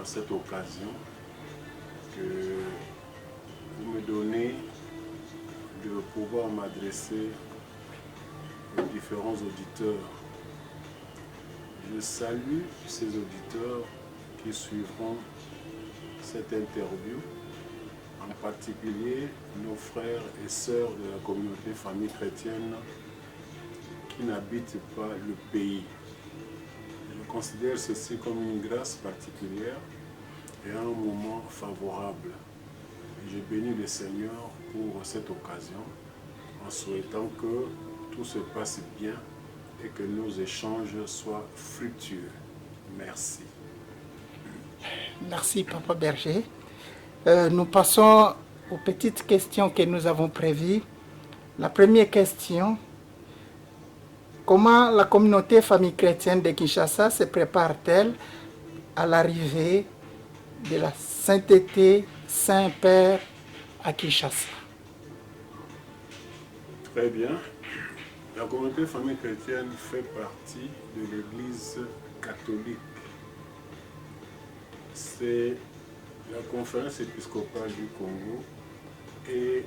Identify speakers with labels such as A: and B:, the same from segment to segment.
A: cette occasion que vous me donnez de pouvoir m'adresser aux différents auditeurs. Je salue ces auditeurs qui suivront cette interview, en particulier nos frères et sœurs de la communauté famille chrétienne qui n'habitent pas le pays. Je considère ceci comme une grâce particulière et un moment favorable. Et je bénis le Seigneur pour cette occasion en souhaitant que tout se passe bien et que nos échanges soient fructueux. Merci.
B: Merci, Papa Berger. Nous passons aux petites questions que nous avons prévues. La première question, comment la communauté famille chrétienne de Kinshasa se prépare-t-elle à l'arrivée de la sainteté Saint-Père à Kinshasa?
A: Très bien. La communauté famille chrétienne fait partie de l'Église catholique. C'est la conférence épiscopale du Congo et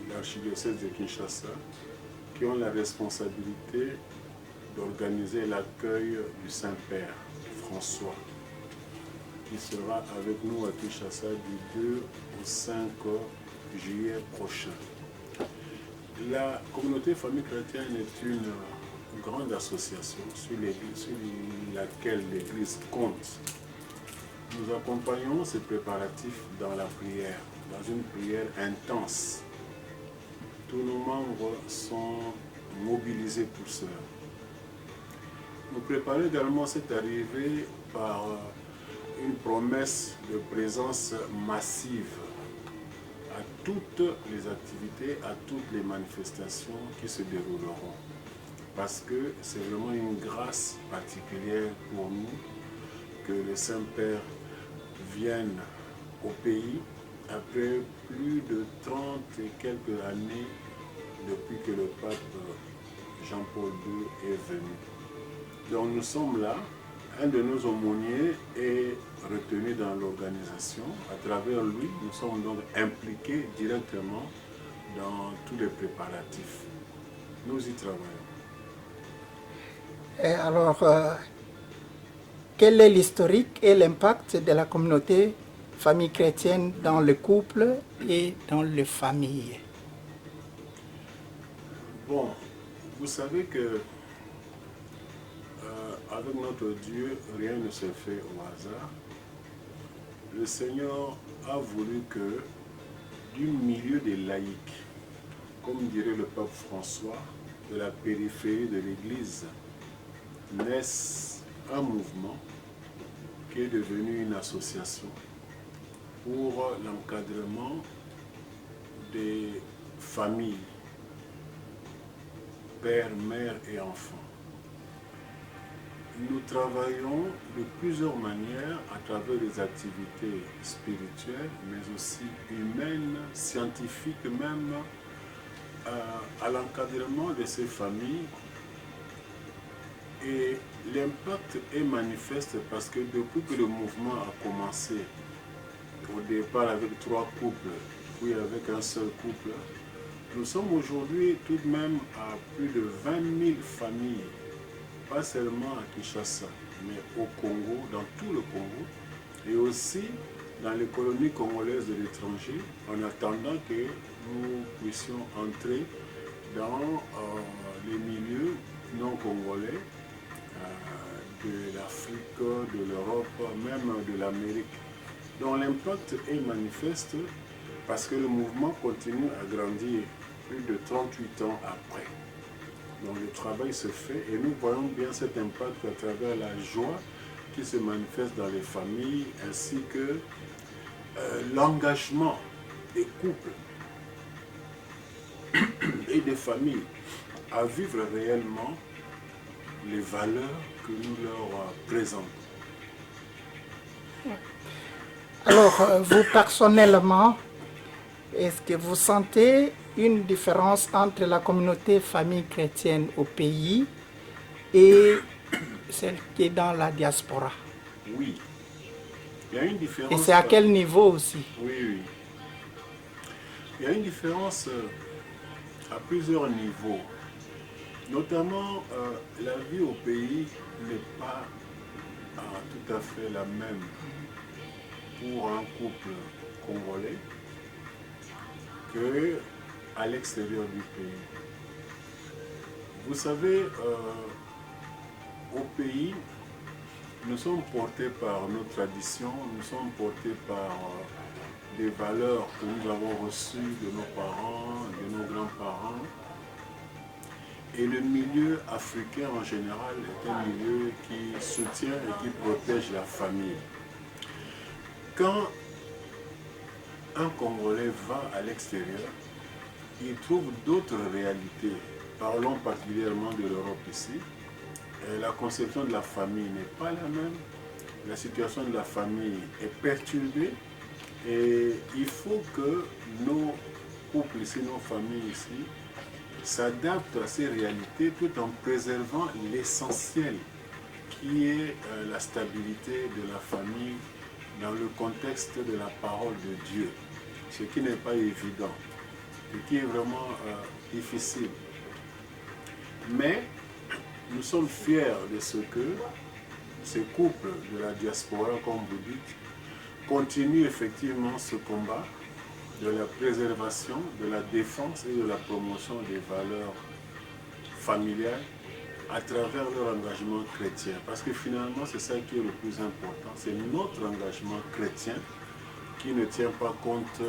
A: l'archidiocèse de Kinshasa qui ont la responsabilité d'organiser l'accueil du Saint-Père François, qui sera avec nous à Kinshasa du 2 au 5 juillet prochain. La communauté famille chrétienne est une grande association sur laquelle l'Église compte. Nous accompagnons ces préparatifs dans la prière, dans une prière intense. Tous nos membres sont mobilisés pour cela. Nous préparons également cette arrivée par une promesse de présence massive à toutes les activités, à toutes les manifestations qui se dérouleront. Parce que c'est vraiment une grâce particulière pour nous que le Saint-Père vienne au pays après plus de 30 et quelques années depuis que le pape Jean-Paul II est venu. Donc nous sommes là, un de nos aumôniers est retenu dans l'organisation. À travers lui, nous sommes donc impliqués directement dans tous les préparatifs. Nous y travaillons.
B: Et alors, quel est l'historique et l'impact de la communauté famille chrétienne dans le couple et dans les familles?
A: Bon, vous savez que avec notre Dieu, rien ne se fait au hasard. Le Seigneur a voulu que du milieu des laïcs, comme dirait le pape François, de la périphérie de l'Église, naisse un mouvement qui est devenu une association pour l'encadrement des familles, père, mère et enfants. Nous travaillons de plusieurs manières à travers les activités spirituelles, mais aussi humaines, scientifiques même, à l'encadrement de ces familles. Et l'impact est manifeste parce que depuis que le mouvement a commencé, au départ avec 3 couples, puis avec un seul couple, nous sommes aujourd'hui tout de même à plus de 20 000 familles, pas seulement à Kinshasa, mais au Congo, dans tout le Congo, et aussi dans les colonies congolaises de l'étranger, en attendant que nous puissions entrer dans les milieux non congolais, de l'Afrique, de l'Europe, même de l'Amérique. Donc l'impact est manifeste parce que le mouvement continue à grandir plus de 38 ans après. Donc le travail se fait et nous voyons bien cet impact à travers la joie qui se manifeste dans les familles ainsi que l'engagement des couples et des familles à vivre réellement les valeurs que nous leur présentons.
B: Alors, vous personnellement, est-ce que vous sentez une différence entre la communauté famille chrétienne au pays et celle qui est dans la diaspora?
A: Oui, Il y a une différence.
B: Et c'est à quel niveau aussi?
A: Oui, oui. Il y a une différence à plusieurs niveaux. Notamment, la vie au pays n'est pas tout à fait la même pour un couple congolais qu'à l'extérieur du pays. Vous savez, au pays, nous sommes portés par nos traditions, nous sommes portés par des valeurs que nous avons reçues de nos parents, de nos grands-parents. Et le milieu africain en général est un milieu qui soutient et qui protège la famille. Quand un Congolais va à l'extérieur, il trouve d'autres réalités. Parlons particulièrement de l'Europe ici. La conception de la famille n'est pas la même. La situation de la famille est perturbée. Et il faut que nos couples ici, nos familles ici, s'adaptent à ces réalités tout en préservant l'essentiel qui est la stabilité de la famille dans le contexte de la parole de Dieu. Ce qui n'est pas évident, ce qui est vraiment difficile. Mais nous sommes fiers de ce que ces couples de la diaspora, comme vous dites, continuent effectivement ce combat de la préservation, de la défense et de la promotion des valeurs familiales à travers leur engagement chrétien. Parce que finalement, c'est ça qui est le plus important. C'est notre engagement chrétien qui ne tient pas compte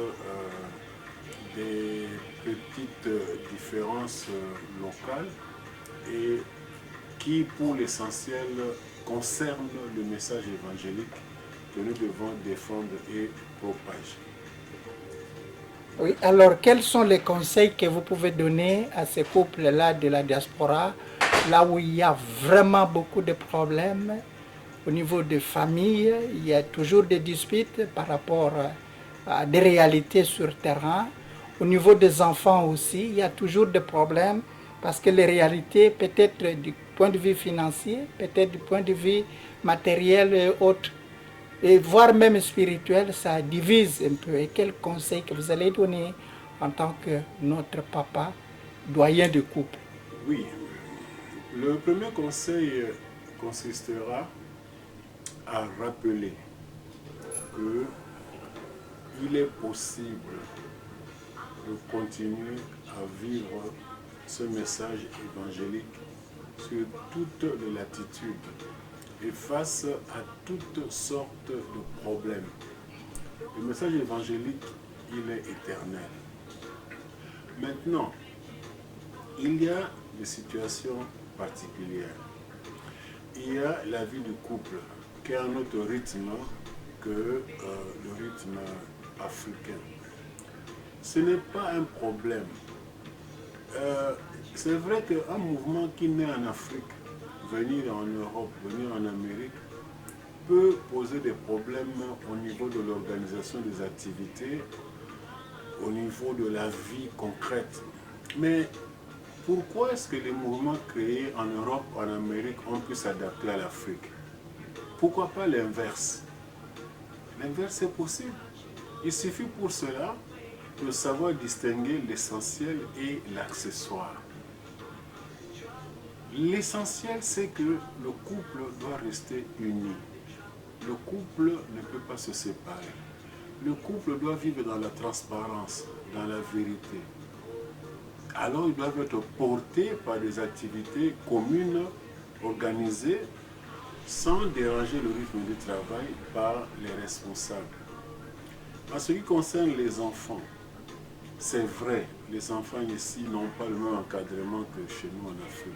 A: des petites différences locales et qui, pour l'essentiel, concerne le message évangélique que nous devons défendre et propager.
B: Oui, alors quels sont les conseils que vous pouvez donner à ces couples-là de la diaspora, là où il y a vraiment beaucoup de problèmes au niveau de famille, il y a toujours des disputes par rapport à des réalités sur terrain. Au niveau des enfants aussi, il y a toujours des problèmes parce que les réalités, peut-être du point de vue financier, peut-être du point de vue matériel et autres, et voire même spirituel, ça divise un peu. Et quel conseil que vous allez donner en tant que notre papa, doyen de couple?
A: Oui, le premier conseil consistera à rappeler qu'il est possible de continuer à vivre ce message évangélique sur toutes les latitudes et face à toutes sortes de problèmes. Le message évangélique, il est éternel. Maintenant, il y a des situations particulières. Il y a la vie du couple qui a un autre rythme que le rythme africain. Ce n'est pas un problème. C'est vrai qu'un mouvement qui naît en Afrique, venir en Europe, venir en Amérique, peut poser des problèmes au niveau de l'organisation des activités, au niveau de la vie concrète. Mais pourquoi est-ce que les mouvements créés en Europe, en Amérique, ont pu s'adapter à l'Afrique? Pourquoi pas l'inverse? L'inverse est possible. Il suffit pour cela de savoir distinguer l'essentiel et l'accessoire. L'essentiel, c'est que le couple doit rester uni. Le couple ne peut pas se séparer. Le couple doit vivre dans la transparence, dans la vérité. Alors ils doivent être portés par des activités communes, organisées, sans déranger le rythme du travail par les responsables. En ce qui concerne les enfants, c'est vrai, les enfants ici n'ont pas le même encadrement que chez nous en Afrique.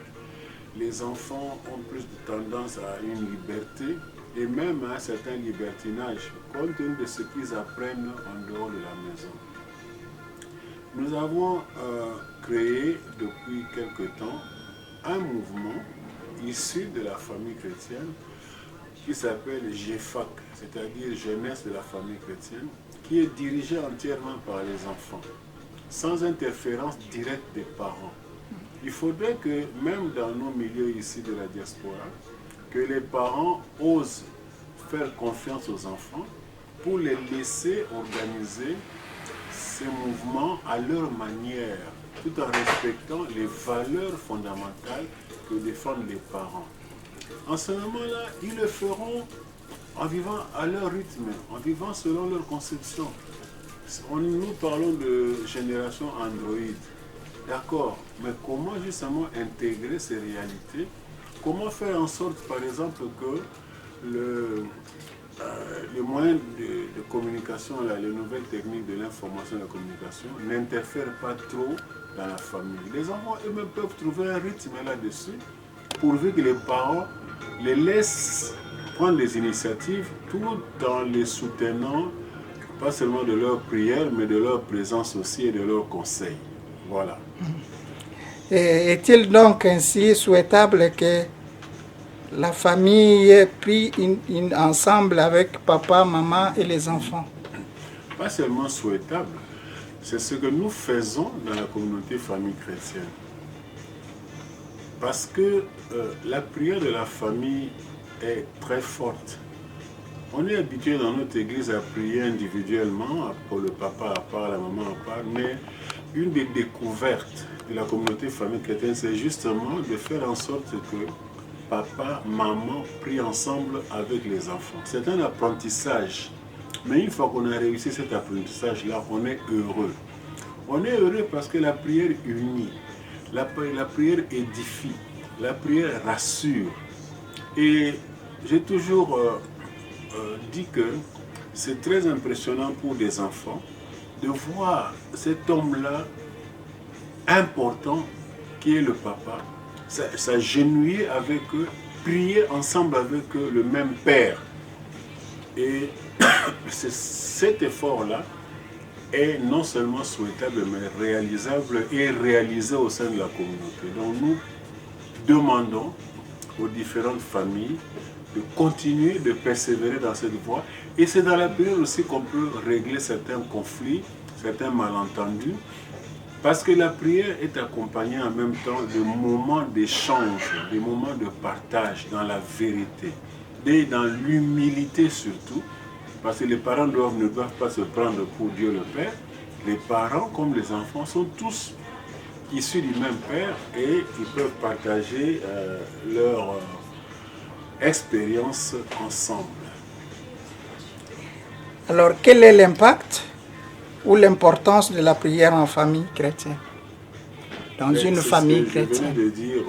A: Les enfants ont plus de tendance à une liberté et même à un certain libertinage, compte tenu de ce qu'ils apprennent en dehors de la maison. Nous avons créé depuis quelque temps un mouvement issu de la famille chrétienne qui s'appelle GEFAC, c'est-à-dire Jeunesse de la famille chrétienne, qui est dirigé entièrement par les enfants, sans interférence directe des parents. Il faudrait que, même dans nos milieux ici de la diaspora, que les parents osent faire confiance aux enfants pour les laisser organiser ces mouvements à leur manière, tout en respectant les valeurs fondamentales que défendent les parents. En ce moment-là, ils le feront en vivant à leur rythme, en vivant selon leur conception. Nous parlons de génération Android. D'accord, mais comment justement intégrer ces réalités? Comment faire en sorte, par exemple, que les moyens de communication, là, les nouvelles techniques de l'information et de la communication n'interfèrent pas trop dans la famille? Les enfants eux-mêmes peuvent trouver un rythme là-dessus, pourvu que les parents les laissent prendre des initiatives tout en les soutenant, pas seulement de leur prière, mais de leur présence aussi et de leurs conseils. Voilà.
B: Est-il donc ainsi souhaitable que la famille ait pris ensemble avec papa, maman et les enfants?
A: Pas seulement souhaitable, c'est ce que nous faisons dans la communauté famille chrétienne. Parce que la prière de la famille est très forte. On est habitué dans notre église à prier individuellement, pour le papa à part, la maman à part, mais une des découvertes de la communauté famille chrétienne, c'est justement de faire en sorte que papa, maman prient ensemble avec les enfants. C'est un apprentissage, mais une fois qu'on a réussi cet apprentissage-là, on est heureux. On est heureux parce que la prière unit, la prière édifie, la prière rassure. Et j'ai toujours dit que c'est très impressionnant pour des enfants de voir cet homme-là important qui est le papa, s'agenouiller avec eux, prier ensemble avec eux le même Père. Et cet effort-là est non seulement souhaitable, mais réalisable et réalisé au sein de la communauté. Donc nous demandons aux différentes familles de continuer, de persévérer dans cette voie. Et c'est dans la prière aussi qu'on peut régler certains conflits, certains malentendus, parce que la prière est accompagnée en même temps de moments d'échange, des moments de partage dans la vérité, et dans l'humilité surtout, parce que les parents ne doivent pas se prendre pour Dieu le Père. Les parents, comme les enfants, sont tous issus du même Père et ils peuvent partager leur expérience ensemble.
B: Alors, quel est l'impact ou l'importance de la prière en famille chrétienne, dans une famille chrétienne?
A: Je venais de dire,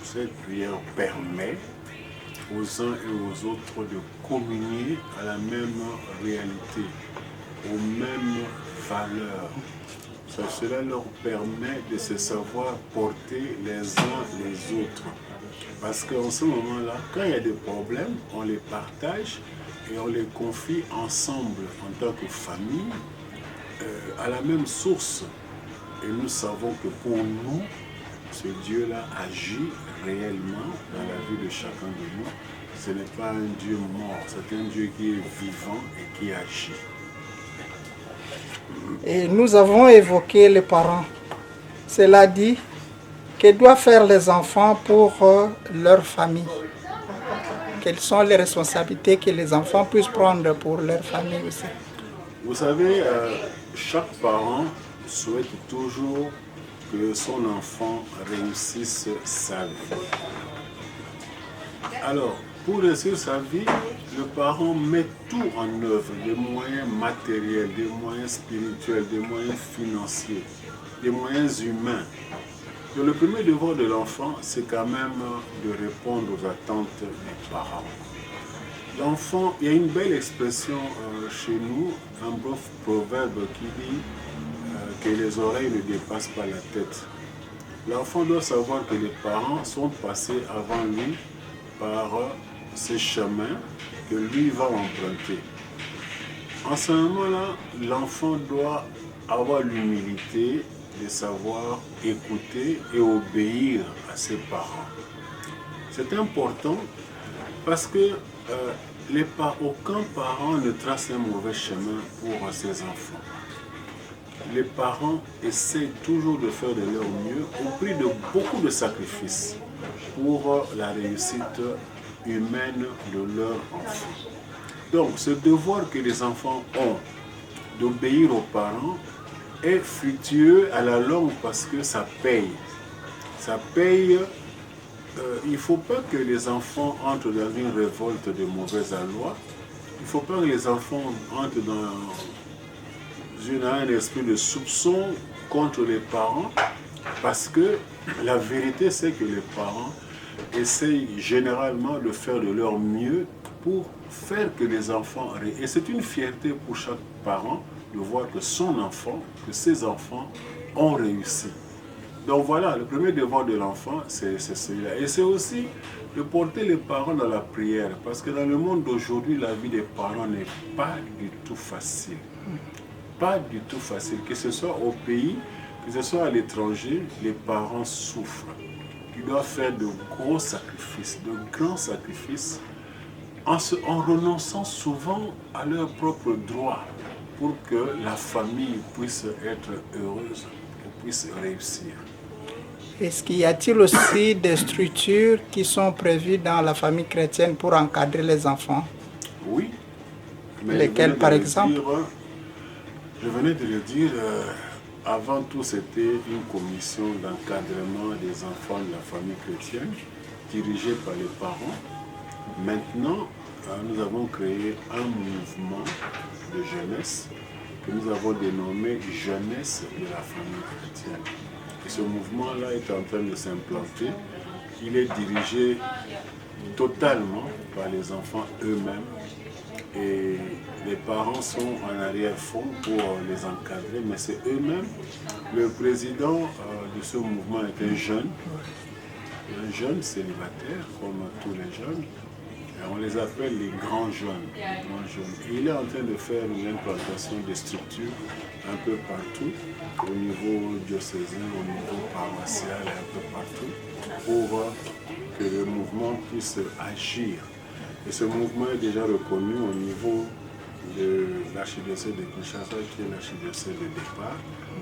A: cette prière permet aux uns et aux autres de communier à la même réalité, aux mêmes valeurs. Cela leur permet de se savoir porter les uns les autres. Parce qu'en ce moment-là, quand il y a des problèmes, on les partage et on les confie ensemble en tant que famille à la même source. Et nous savons que pour nous, ce Dieu-là agit réellement dans la vie de chacun de nous. Ce n'est pas un Dieu mort, c'est un Dieu qui est vivant et qui agit.
B: Et nous avons évoqué les parents. Cela dit, que doivent faire les enfants pour leur famille? Quelles sont les responsabilités que les enfants puissent prendre pour leur famille aussi?
A: Vous savez, chaque parent souhaite toujours que son enfant réussisse sa vie. Alors, pour réussir sa vie, le parent met tout en œuvre, des moyens matériels, des moyens spirituels, des moyens financiers, des moyens humains. Donc, le premier devoir de l'enfant, c'est quand même de répondre aux attentes des parents. L'enfant, il y a une belle expression chez nous, un beau proverbe qui dit que les oreilles ne dépassent pas la tête. L'enfant doit savoir que les parents sont passés avant lui par ces chemins que lui va emprunter. En ce moment-là, l'enfant doit avoir l'humilité de savoir écouter et obéir à ses parents. C'est important parce que aucun parent ne trace un mauvais chemin pour ses enfants. Les parents essaient toujours de faire de leur mieux au prix de beaucoup de sacrifices pour la réussite humaine de leur enfant. Donc, ce devoir que les enfants ont d'obéir aux parents est fructueux à la longue parce que ça paye. Ça paye. Il ne faut pas que les enfants entrent dans une révolte de mauvaise loi. Il ne faut pas que les enfants entrent dans un esprit de soupçon contre les parents, parce que la vérité, c'est que les parents essayent généralement de faire de leur mieux pour faire que les enfants... Et c'est une fierté pour chaque parent de voir que son enfant, que ses enfants ont réussi. Donc voilà, le premier devoir de l'enfant, c'est celui-là. Et c'est aussi de porter les parents dans la prière, parce que dans le monde d'aujourd'hui, la vie des parents n'est pas du tout facile. Pas du tout facile, que ce soit au pays, que ce soit à l'étranger, les parents souffrent. Ils doivent faire de gros sacrifices, de grands sacrifices, en renonçant souvent à leurs propres droits pour que la famille puisse être heureuse, puisse réussir.
B: Est-ce qu'il y a-t-il aussi des structures qui sont prévues dans la famille chrétienne pour encadrer les enfants?
A: Oui. Mais
B: lesquels par exemple?
A: Je venais de le dire, avant tout c'était une commission d'encadrement des enfants de la famille chrétienne dirigée par les parents. Maintenant, nous avons créé un mouvement de jeunesse que nous avons dénommé Jeunesse de la famille chrétienne. Et ce mouvement-là est en train de s'implanter. Il est dirigé totalement par les enfants eux-mêmes. Et les parents sont en arrière-fond pour les encadrer, mais c'est eux-mêmes. Le président de ce mouvement est un jeune célibataire, comme tous les jeunes. Et on les appelle les grands jeunes. Et il est en train de faire une implantation des structures un peu partout, au niveau diocésain, au niveau paroissial, un peu partout, pour que le mouvement puisse agir. Et ce mouvement est déjà reconnu au niveau de l'archidiocèse de Kinshasa, qui est l'archidiocèse de départ.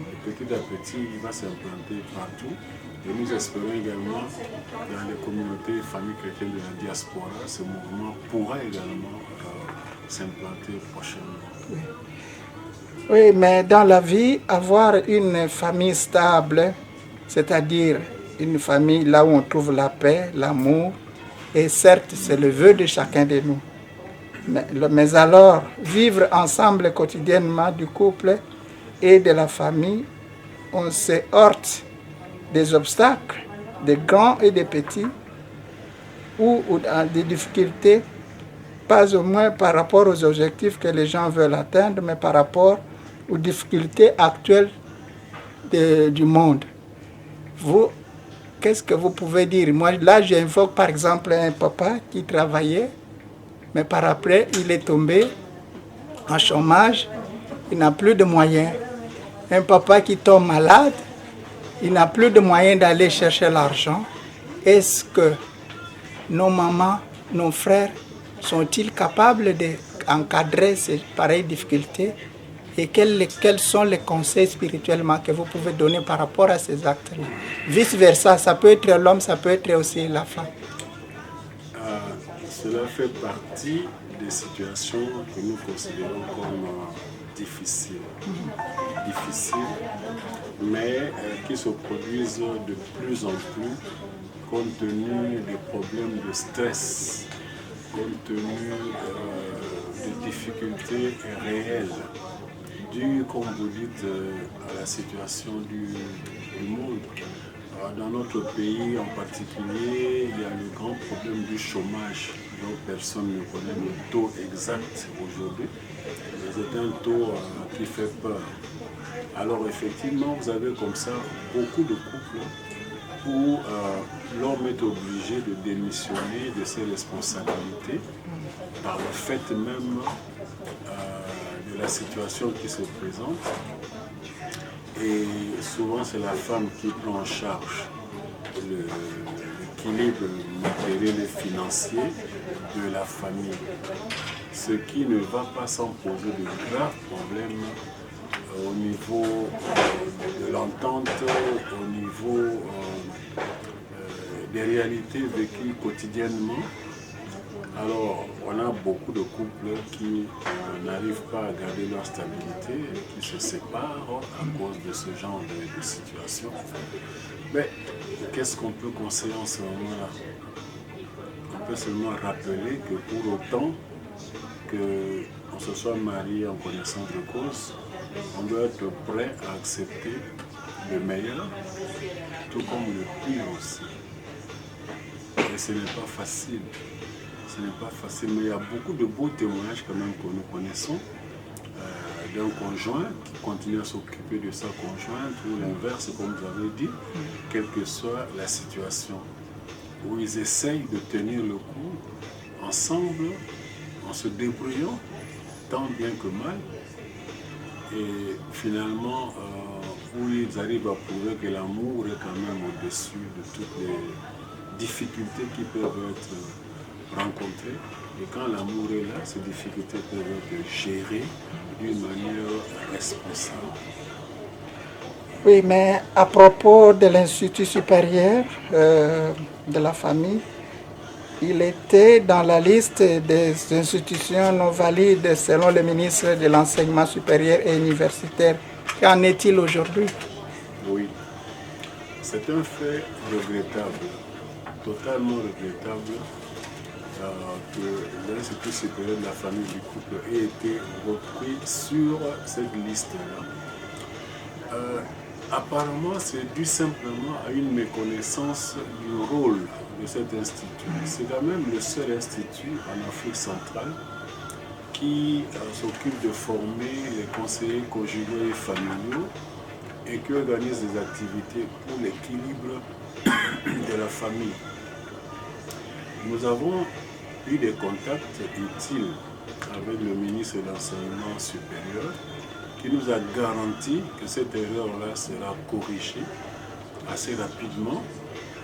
A: Et petit à petit, il va s'implanter partout. Et nous espérons également, dans les communautés et familles chrétiennes de la diaspora, ce mouvement pourra également s'implanter prochainement.
B: Oui, mais dans la vie, avoir une famille stable, c'est-à-dire une famille là où on trouve la paix, l'amour, et certes, c'est le vœu de chacun de nous. Mais alors, vivre ensemble quotidiennement du couple et de la famille, on se heurte des obstacles, des grands et des petits, ou des difficultés, pas au moins par rapport aux objectifs que les gens veulent atteindre, mais par rapport aux difficultés actuelles du monde. Vous, qu'est-ce que vous pouvez dire? Moi, là, j'invoque par exemple un papa qui travaillait, mais par après, il est tombé en chômage, il n'a plus de moyens. Un papa qui tombe malade, il n'a plus de moyens d'aller chercher l'argent. Est-ce que nos mamans, nos frères, sont-ils capables d'encadrer ces pareilles difficultés? Et quels sont les conseils spirituellement que vous pouvez donner par rapport à ces actes-là? Vice-versa, ça peut être l'homme, ça peut être aussi la femme.
A: Cela fait partie des situations que nous considérons comme difficiles, mais qui se produisent de plus en plus compte tenu des problèmes de stress, compte tenu des difficultés réelles, dues, comme vous dites, à la situation du monde. Dans notre pays en particulier, il y a le grand problème du chômage, dont personne ne connaît le taux exact aujourd'hui. C'est un taux qui fait peur. Alors effectivement, vous avez comme ça beaucoup de couples où l'homme est obligé de démissionner de ses responsabilités par le fait même de la situation qui se présente. Et souvent, c'est la femme qui prend en charge l'équilibre matériel et financier de la famille. Ce qui ne va pas sans poser de graves problèmes au niveau de l'entente, au niveau des réalités vécues quotidiennement Alors, on a beaucoup de couples qui n'arrivent pas à garder leur stabilité et qui se séparent à cause de ce genre de situation. Mais qu'est-ce qu'on peut conseiller en ce moment-là? On peut seulement rappeler que pour autant qu'on se soit marié en connaissance de cause, on doit être prêt à accepter le meilleur, tout comme le pire aussi. Et ce n'est pas facile. Ce n'est pas facile, mais il y a beaucoup de beaux témoignages quand même que nous connaissons d'un conjoint qui continue à s'occuper de sa conjointe ou l'inverse, comme vous avez dit, quelle que soit la situation, où ils essayent de tenir le coup ensemble, en se débrouillant, tant bien que mal, et finalement, où ils arrivent à prouver que l'amour est quand même au-dessus de toutes les difficultés qui peuvent être rencontrées. Et quand l'amour est là, ces difficultés peuvent être gérées d'une manière responsable.
B: Oui, mais à propos de l'Institut supérieur de la famille, il était dans la liste des institutions non valides selon le ministre de l'Enseignement supérieur et universitaire. Qu'en est-il aujourd'hui?
A: Oui, c'est un fait regrettable, totalement regrettable, que l'Institut supérieur de la famille du couple ait été repris sur cette liste-là. Apparemment, c'est dû simplement à une méconnaissance du rôle de cet institut. C'est quand même le seul institut en Afrique centrale qui s'occupe de former les conseillers conjugaux et familiaux et qui organise des activités pour l'équilibre de la famille. Nous avons eu des contacts utiles avec le ministre de l'Enseignement supérieur qui nous a garanti que cette erreur-là sera corrigée assez rapidement,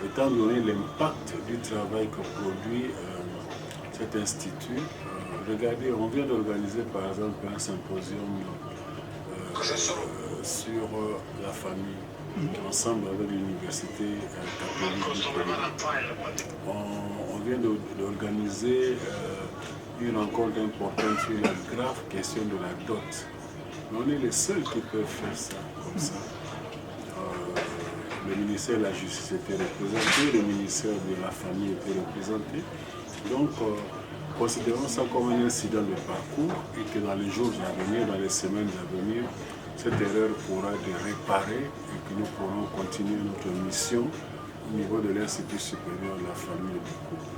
A: étant donné l'impact du travail que produit cet institut. Regardez, on vient d'organiser par exemple un symposium sur la famille, ensemble avec l'université catholique du Congo. On vient d'organiser une rencontre importante sur la grave question de la dot. Mais on est les seuls qui peuvent faire ça comme ça. Le ministère de la Justice était représenté, le ministère de la Famille était représenté. Donc, considérons ça comme un incident de parcours et que dans les jours à venir, dans les semaines à venir, cette erreur pourra être réparée et que nous pourrons continuer notre mission au niveau de l'Institut supérieur de la famille et du couple.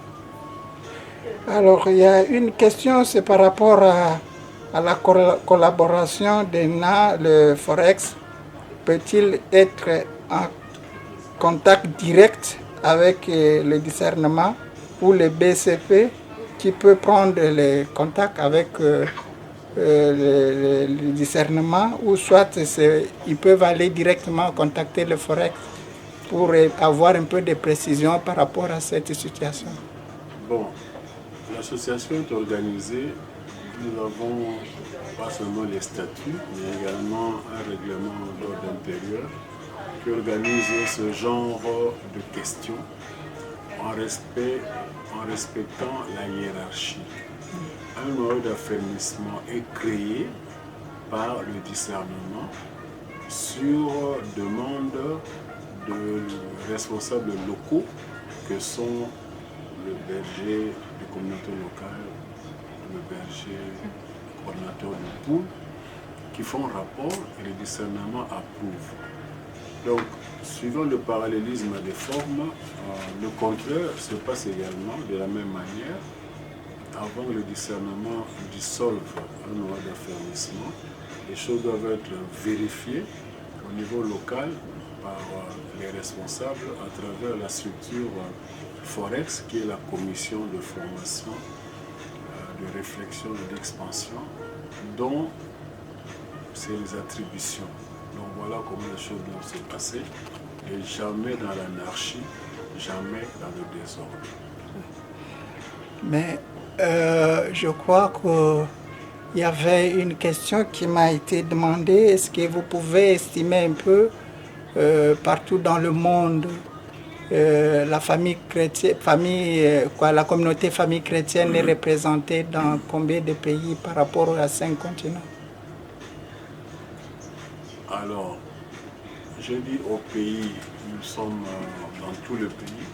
B: Alors, il y a une question, c'est par rapport à la collaboration d'ENA, le Forex. Peut-il être en contact direct avec le discernement ou le BCP qui peut prendre les contacts avec le discernement, ou soit ils peuvent aller directement contacter le Forex pour avoir un peu de précision par rapport à cette situation?
A: Bon, l'association est organisée. Nous avons pas seulement les statuts, mais également un règlement d'ordre intérieur qui organise ce genre de questions en respectant la hiérarchie. Un noyau d'affermissement est créé par le discernement sur demande de responsables locaux que sont le berger de communauté locale, le berger coordinateur de poule, qui font rapport et le discernement approuve. Donc, suivant le parallélisme des formes, le contraire se passe également de la même manière. Avant que le discernement dissolve un noyau d'affermissement, les choses doivent être vérifiées au niveau local par les responsables à travers la structure Forex, qui est la commission de formation, de réflexion et d'expansion, dont c'est les attributions. Donc voilà comment les choses doivent se passer, et jamais dans l'anarchie, jamais dans le désordre.
B: Mais je crois qu'il y avait une question qui m'a été demandée. Est-ce que vous pouvez estimer un peu partout dans le monde la famille chrétienne, la communauté famille chrétienne est représentée dans combien de pays par rapport à 5 continents?
A: Alors, je dis au pays, nous sommes dans tout le pays.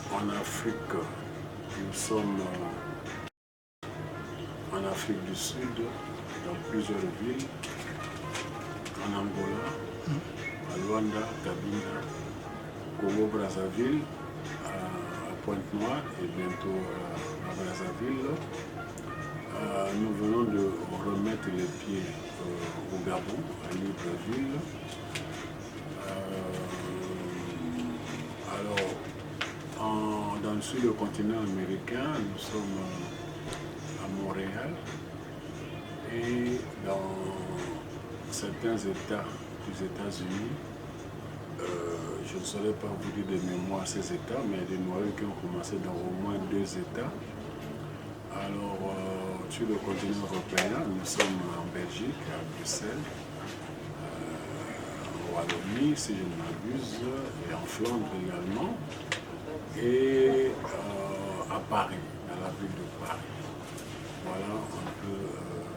A: En Afrique, nous sommes en Afrique du Sud, dans plusieurs villes, en Angola, à Luanda, Cabinda, Congo-Brazzaville, à Pointe-Noire et bientôt à Brazzaville. Nous venons de remettre les pieds au Gabon, à Libreville. Sur le continent américain, nous sommes à Montréal et dans certains États des États-Unis, je ne saurais pas vous dire de mémoire ces États, mais des noyaux qui ont commencé dans au moins 2 États. Alors, sur le continent européen, nous sommes en Belgique, à Bruxelles, en Wallonie, si je ne m'abuse, et en Flandre également. Et à Paris, dans la ville de Paris. Voilà un peu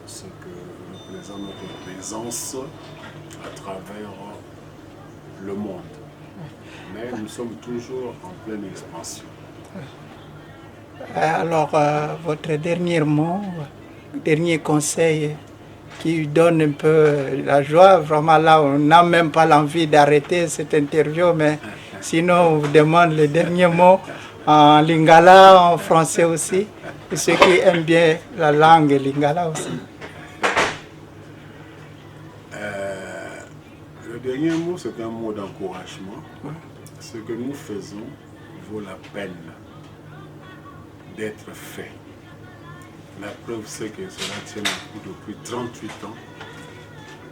A: ce que représente notre présence à travers le monde. Mais nous sommes toujours en pleine expansion.
B: Alors, votre dernier mot, dernier conseil qui donne un peu la joie, vraiment là, on n'a même pas l'envie d'arrêter cette interview, mais sinon, on vous demande le dernier mot en lingala, en français aussi, et ceux qui aiment bien la langue lingala aussi.
A: Le dernier mot, c'est un mot d'encouragement. Ce que nous faisons vaut la peine d'être fait. La preuve, c'est que cela tient le coup depuis 38 ans.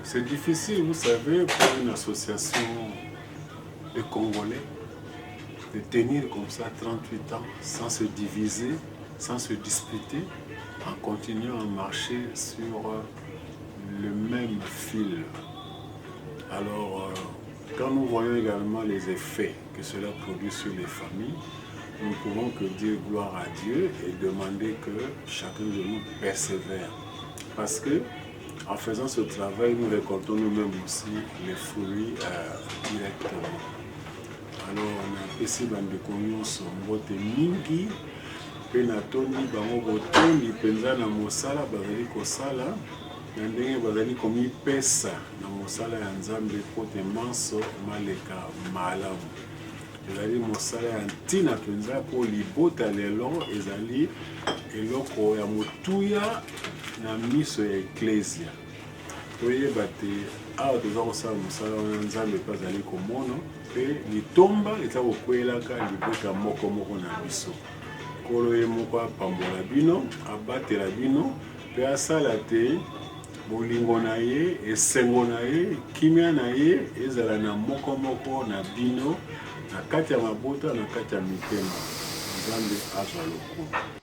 A: C'est difficile, vous savez, pour une association de Congolais, de tenir comme ça 38 ans sans se diviser, sans se disputer, en continuant à marcher sur le même fil. Alors, quand nous voyons également les effets que cela produit sur les familles, nous ne pouvons que dire gloire à Dieu et demander que chacun de nous persévère. Parce que en faisant ce travail, nous récoltons nous-mêmes aussi les fruits directement. Alors, on a ici bandeko nyonso mbote mingi pe na toni bango botondi penza na mosala bazali kosala na ndenge bazali komipesa na mosala ya Nzambe po te manso maleka malamu. Ezali mosala ya ntina penza po libota lelo ezali eloko ya motuya na miso ya eklesia. Toyeba te awa toza kosala mosala wana Nzambe mpe azali komona mpe litomba eza kokwelaka libota moko na biso. Nkolo ye moko apambola bino, abatela bino, mpe asala te bolingo na ye, esengo na ye, kimia na ye ezala na moko na bino, na kati ya mabota, na kati ya mitema. Nzambe azwa lokumu.